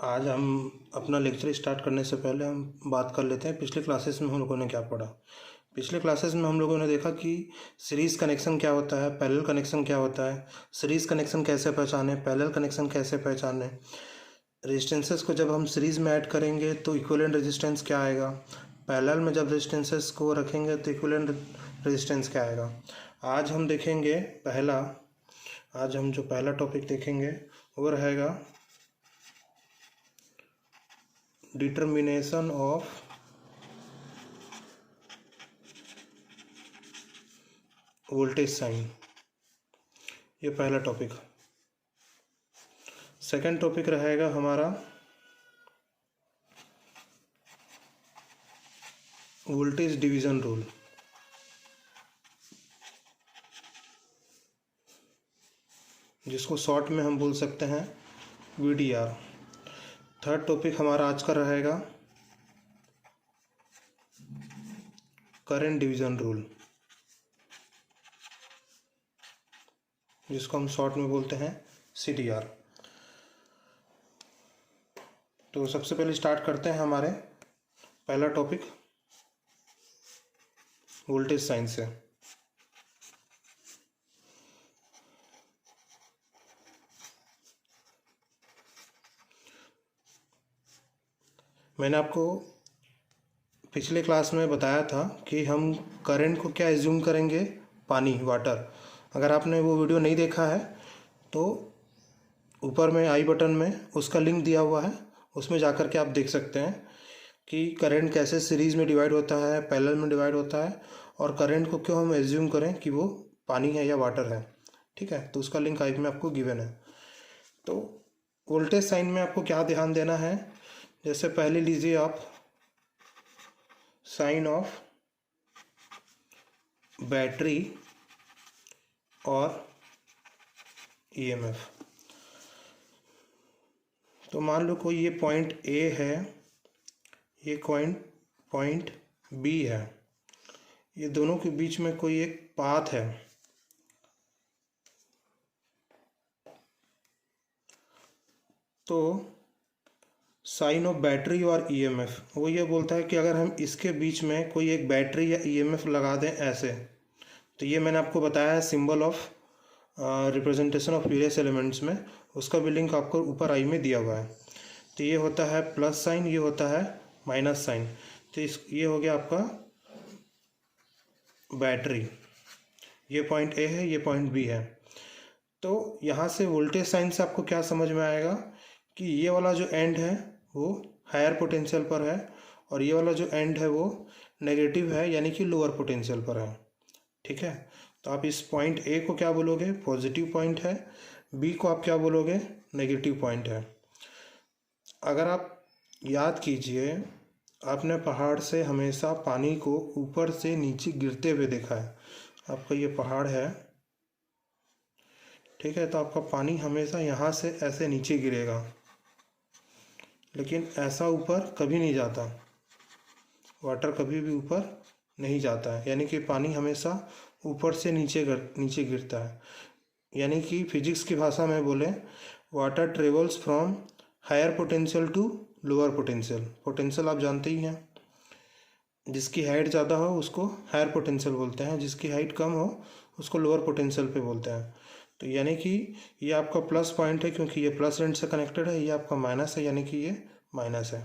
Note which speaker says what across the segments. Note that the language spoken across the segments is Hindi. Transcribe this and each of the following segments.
Speaker 1: आज हम अपना लेक्चर स्टार्ट करने से पहले हम बात कर लेते हैं पिछले क्लासेस में हम लोगों ने क्या पढ़ा। पिछले क्लासेस में हम लोगों ने देखा कि सीरीज़ कनेक्शन क्या होता है, पैरेलल कनेक्शन क्या होता है, सीरीज़ कनेक्शन कैसे पहचाने, पैरेलल कनेक्शन कैसे पहचाने, रेजिस्टेंसेस को जब हम सीरीज़ में ऐड करेंगे तो इक्विवेलेंट रेजिस्टेंस क्या आएगा, पैरेलल में जब रेजिस्टेंसेस को रखेंगे तो इक्विवेलेंट रेजिस्टेंस क्या आएगा। आज हम देखेंगे आज हम जो पहला टॉपिक देखेंगे वो रहेगा डिटर्मिनेशन ऑफ वोल्टेज साइन। ये पहला टॉपिक। सेकंड टॉपिक रहेगा हमारा वोल्टेज डिवीज़न रूल। जिसको शॉर्ट में हम बोल सकते हैं VDR। थर्ड टॉपिक हमारा आज का रहेगा करंट डिवीज़न रूल, जिसको हम शॉर्ट में बोलते हैं CDR। तो सबसे पहले स्टार्ट करते हैं हमारे पहला टॉपिक वोल्टेज साइन से। मैंने आपको पिछले क्लास में बताया था कि हम करंट को क्या एज्यूम करेंगे, पानी, वाटर। अगर आपने वो वीडियो नहीं देखा है तो ऊपर में आई बटन में उसका लिंक दिया हुआ है, उसमें जाकर के आप देख सकते हैं कि करंट कैसे सीरीज़ में डिवाइड होता है, पैरेलल में डिवाइड होता है, और करंट को क्यों हम एज्यूम करें कि वो पानी है या वाटर है। ठीक है, तो उसका लिंक आई में आपको गिवन है। तो वोल्टेज साइन में आपको क्या ध्यान देना है, जैसे पहले लीजिए आप साइन ऑफ बैटरी और EMF। तो मान लो कोई ये पॉइंट A है, ये पॉइंट B है, ये दोनों के बीच में कोई एक पाथ है। तो साइन ऑफ बैटरी और EMF वो ये बोलता है कि अगर हम इसके बीच में कोई एक बैटरी या EMF लगा दें ऐसे, तो ये मैंने आपको बताया है symbol of representation of various elements में, उसका भी लिंक आपको ऊपर आई में दिया हुआ है। तो ये होता है प्लस साइन, ये होता है माइनस साइन। तो ये हो गया आपका बैटरी, ये पॉइंट A है, ये पॉइंट B है। तो यहाँ से वोल्टेज साइन से आपको क्या समझ में आएगा कि ये वाला जो एंड है वो हायर पोटेंशियल पर है, और ये वाला जो एंड है वो नेगेटिव है, यानी कि लोअर पोटेंशियल पर है। ठीक है, तो आप इस पॉइंट A को क्या बोलोगे, पॉजिटिव पॉइंट है, B को आप क्या बोलोगे, नेगेटिव पॉइंट है। अगर आप याद कीजिए, आपने पहाड़ से हमेशा पानी को ऊपर से नीचे गिरते हुए देखा है। आपका ये पहाड़ है, ठीक है, तो आपका पानी हमेशा यहाँ से ऐसे नीचे गिरेगा, लेकिन ऐसा ऊपर कभी नहीं जाता। वाटर कभी भी ऊपर नहीं जाता है, यानी कि पानी हमेशा ऊपर से नीचे गिरता है। यानी कि फिजिक्स की भाषा में बोले, water travels from higher potential to lower potential. Potential आप जानते ही हैं, जिसकी हाइट ज़्यादा हो उसको हायर पोटेंशियल बोलते हैं, जिसकी हाइट कम हो उसको लोअर पोटेंशियल पे बोलते हैं। तो यानी कि ये आपका प्लस पॉइंट है क्योंकि ये प्लस एंड से कनेक्टेड है, ये आपका माइनस है यानी कि ये माइनस है।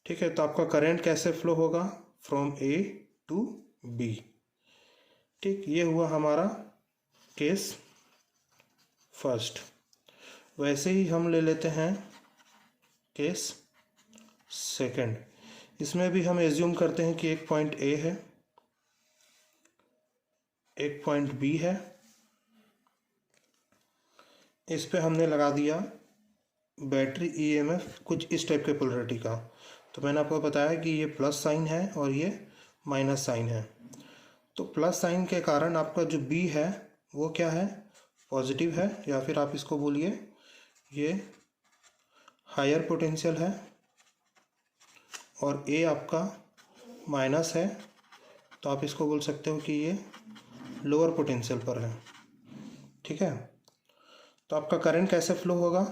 Speaker 1: ठीक है, तो आपका करंट कैसे फ्लो होगा, फ्रॉम A टू B। ठीक, ये हुआ हमारा केस फर्स्ट। वैसे ही हम ले लेते हैं केस सेकंड। इसमें भी हम एज्यूम करते हैं कि एक पॉइंट A है, एक पॉइंट B है, इस पे हमने लगा दिया बैटरी EMF कुछ इस टाइप के पोलरिटी का। तो मैंने आपको बताया कि ये प्लस साइन है और ये माइनस साइन है। तो प्लस साइन के कारण आपका जो B है वो क्या है, पॉजिटिव है, या फिर आप इसको बोलिए ये हायर पोटेंशियल है, और A आपका माइनस है, तो आप इसको बोल सकते हो कि ये लोअर पोटेंशियल पर है। ठीक है, तो आपका करंट कैसे फ्लो होगा,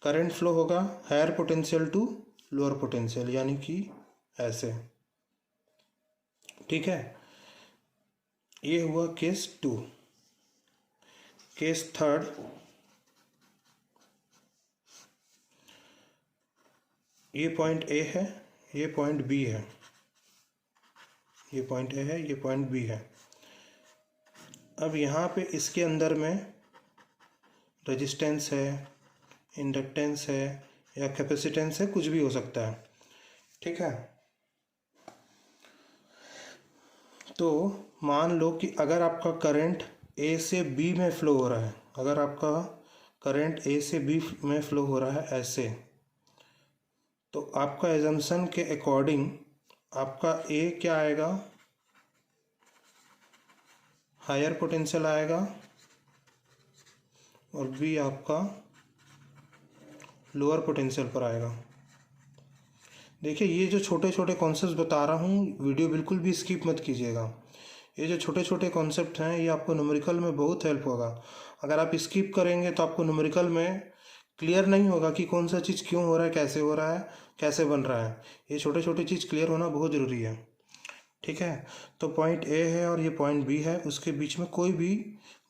Speaker 1: करंट फ्लो होगा higher potential to lower potential, यानी कि ऐसे। ठीक है, ये हुआ केस 2। केस 3, ये पॉइंट ए है, ये पॉइंट बी है, ये पॉइंट ए है, ये पॉइंट बी है। अब यहाँ पे इसके अंदर में रेजिस्टेंस है, इंडक्टेंस है या कैपेसिटेंस है, कुछ भी हो सकता है। ठीक है, तो मान लो कि अगर आपका करंट ए से बी में फ़्लो हो रहा है, अगर आपका करंट ए से बी में फ़्लो हो रहा है ऐसे, तो आपका एजम्पशन के अकॉर्डिंग आपका ए क्या आएगा, हायर पोटेंशियल आएगा, और बी आपका लोअर पोटेंशियल पर आएगा। देखिए, ये जो छोटे छोटे कॉन्सेप्ट बता रहा हूँ, वीडियो बिल्कुल भी स्किप मत कीजिएगा। ये जो छोटे छोटे कॉन्सेप्ट हैं, ये आपको न्यूमेरिकल में बहुत हेल्प होगा। अगर आप स्किप करेंगे तो आपको न्यूमेरिकल में क्लियर नहीं होगा कि कौन सा चीज़ क्यों हो रहा है, कैसे हो रहा है, कैसे बन रहा है। ये छोटे छोटे चीज़ क्लियर होना बहुत ज़रूरी है। ठीक है, तो पॉइंट ए है और ये पॉइंट बी है, उसके बीच में कोई भी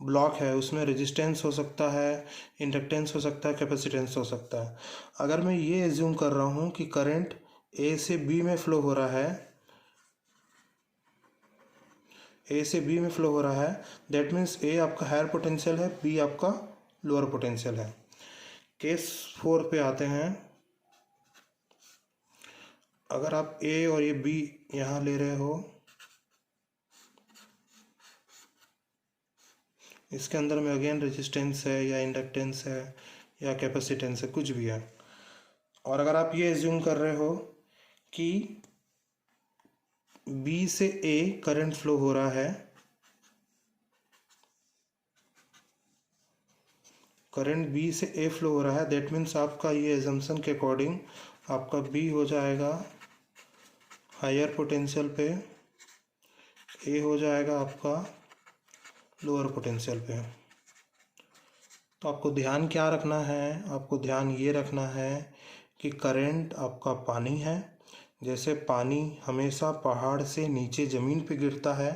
Speaker 1: ब्लॉक है, उसमें रेजिस्टेंस हो सकता है, इंडक्टेंस हो सकता है, कैपेसिटेंस हो सकता है। अगर मैं ये एज्यूम कर रहा हूँ कि करंट ए से बी में फ़्लो हो रहा है, ए से बी में फ़्लो हो रहा है, दैट मीन्स ए आपका हायर पोटेंशियल है, बी आपका लोअर पोटेंशियल है। केस 4 पे आते हैं। अगर आप ए और ये बी यहाँ ले रहे हो, इसके अंदर में अगेन रेजिस्टेंस है या इंडक्टेंस है या कैपेसिटेंस है, कुछ भी है। और अगर आप ये एज्यूम कर रहे हो कि बी से ए करंट फ्लो हो रहा है, करंट बी से ए फ्लो हो रहा है, दैट मीन्स आपका ये एजम्पशन के अकॉर्डिंग आपका बी हो जाएगा हायर पोटेंशियल पे, ए हो जाएगा आपका लोअर पोटेंशियल पे। तो आपको ध्यान क्या रखना है, आपको ध्यान ये रखना है कि करंट आपका पानी है। जैसे पानी हमेशा पहाड़ से नीचे ज़मीन पे गिरता है,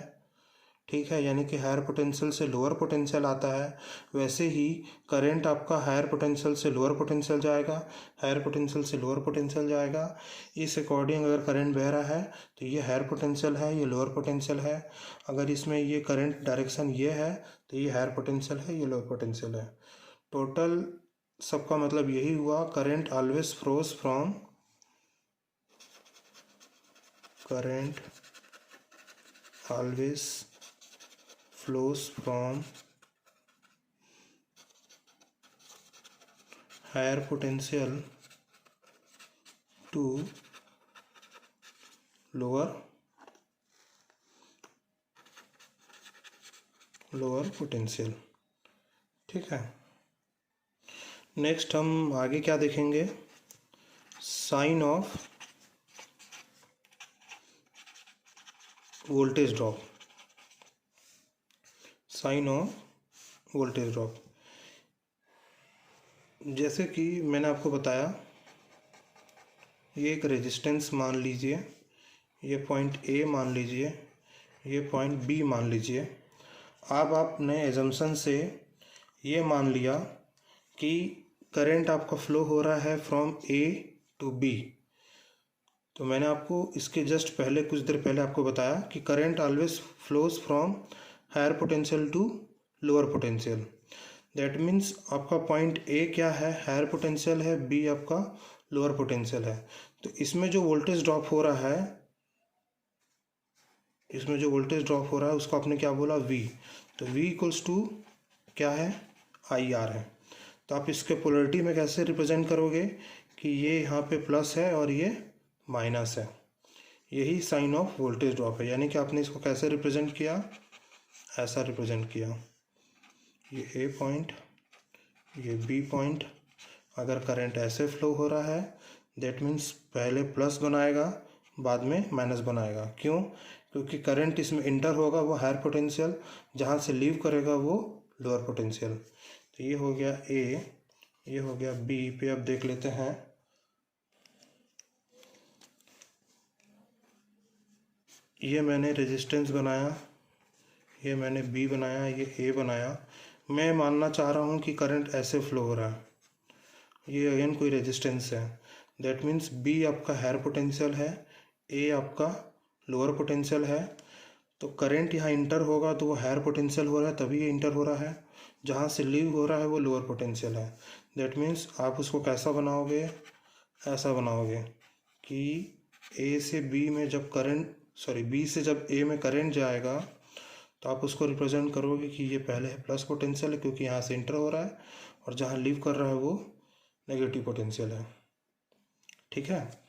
Speaker 1: ठीक है, यानी कि हायर पोटेंशियल से लोअर पोटेंशियल आता है, वैसे ही करंट आपका हायर पोटेंशियल से लोअर पोटेंशियल जाएगा, हायर पोटेंशियल से लोअर पोटेंशियल जाएगा। इस अकॉर्डिंग अगर करंट बह रहा है तो ये हायर पोटेंशियल है, ये लोअर पोटेंशियल है। अगर इसमें ये करंट डायरेक्शन ये है तो ये हायर पोटेंशियल है, ये लोअर पोटेंशियल है। टोटल सबका मतलब यही हुआ, current always flows from, current always flows from higher potential to lower potential। ठीक है, नेक्स्ट हम आगे क्या देखेंगे, sign of voltage drop, sign of voltage drop. जैसे कि मैंने आपको बताया, ये एक रेजिस्टेंस मान लीजिए, ये पॉइंट ए मान लीजिए, ये पॉइंट बी मान लीजिए। अब आपने एजम्पशन से ये मान लिया कि करंट आपका फ्लो हो रहा है फ्रॉम ए टू बी। तो मैंने आपको इसके जस्ट पहले, कुछ देर पहले आपको बताया कि current always flows from higher potential to lower potential. That means आपका पॉइंट ए क्या है, हायर पोटेंशियल है, बी आपका लोअर पोटेंशियल है। तो इसमें जो वोल्टेज ड्रॉप हो रहा है, इसमें जो वोल्टेज ड्रॉप हो रहा है उसको आपने क्या बोला, वी। तो वी इक्वल्स टू क्या है, आई आर है। तो आप इसके पोलरिटी में कैसे रिप्रेजेंट करोगे कि ये यहाँ पे प्लस है और ये माइनस है। यही साइन ऑफ वोल्टेज ड्रॉप है, यानी कि आपने इसको कैसे रिप्रेजेंट किया, ऐसा रिप्रेजेंट किया। ये ए पॉइंट, ये बी पॉइंट। अगर करंट ऐसे फ्लो हो रहा है, दैट मीन्स पहले प्लस बनाएगा, बाद में माइनस बनाएगा। क्यों? क्योंकि करंट इसमें इंटर होगा वो हायर पोटेंशियल, जहाँ से लीव करेगा वो लोअर पोटेंशियल। तो ये हो गया ए, ये हो गया बी पे। अब देख लेते हैं, ये मैंने रेजिस्टेंस बनाया, ये मैंने बी बनाया, ये ए बनाया। मैं मानना चाह रहा हूँ कि करंट ऐसे फ्लो हो रहा है, ये अगेन कोई रेजिस्टेंस है। दैट मीन्स बी आपका हायर पोटेंशियल है, ए आपका लोअर पोटेंशियल है। तो करंट यहाँ इंटर होगा तो वो हायर पोटेंशियल हो रहा है, तभी ये इंटर हो रहा है। जहाँ से लीव हो रहा है वो लोअर पोटेंशियल है। दैट मीन्स आप उसको कैसा बनाओगे, ऐसा बनाओगे कि ए से बी में जब करंट, सॉरी बी से जब ए में करंट जाएगा तो आप उसको रिप्रेजेंट करोगे कि ये पहले है प्लस पोटेंशियल है क्योंकि यहाँ से इंटर हो रहा है, और जहाँ लीव कर रहा है वो नेगेटिव पोटेंशियल है। ठीक है।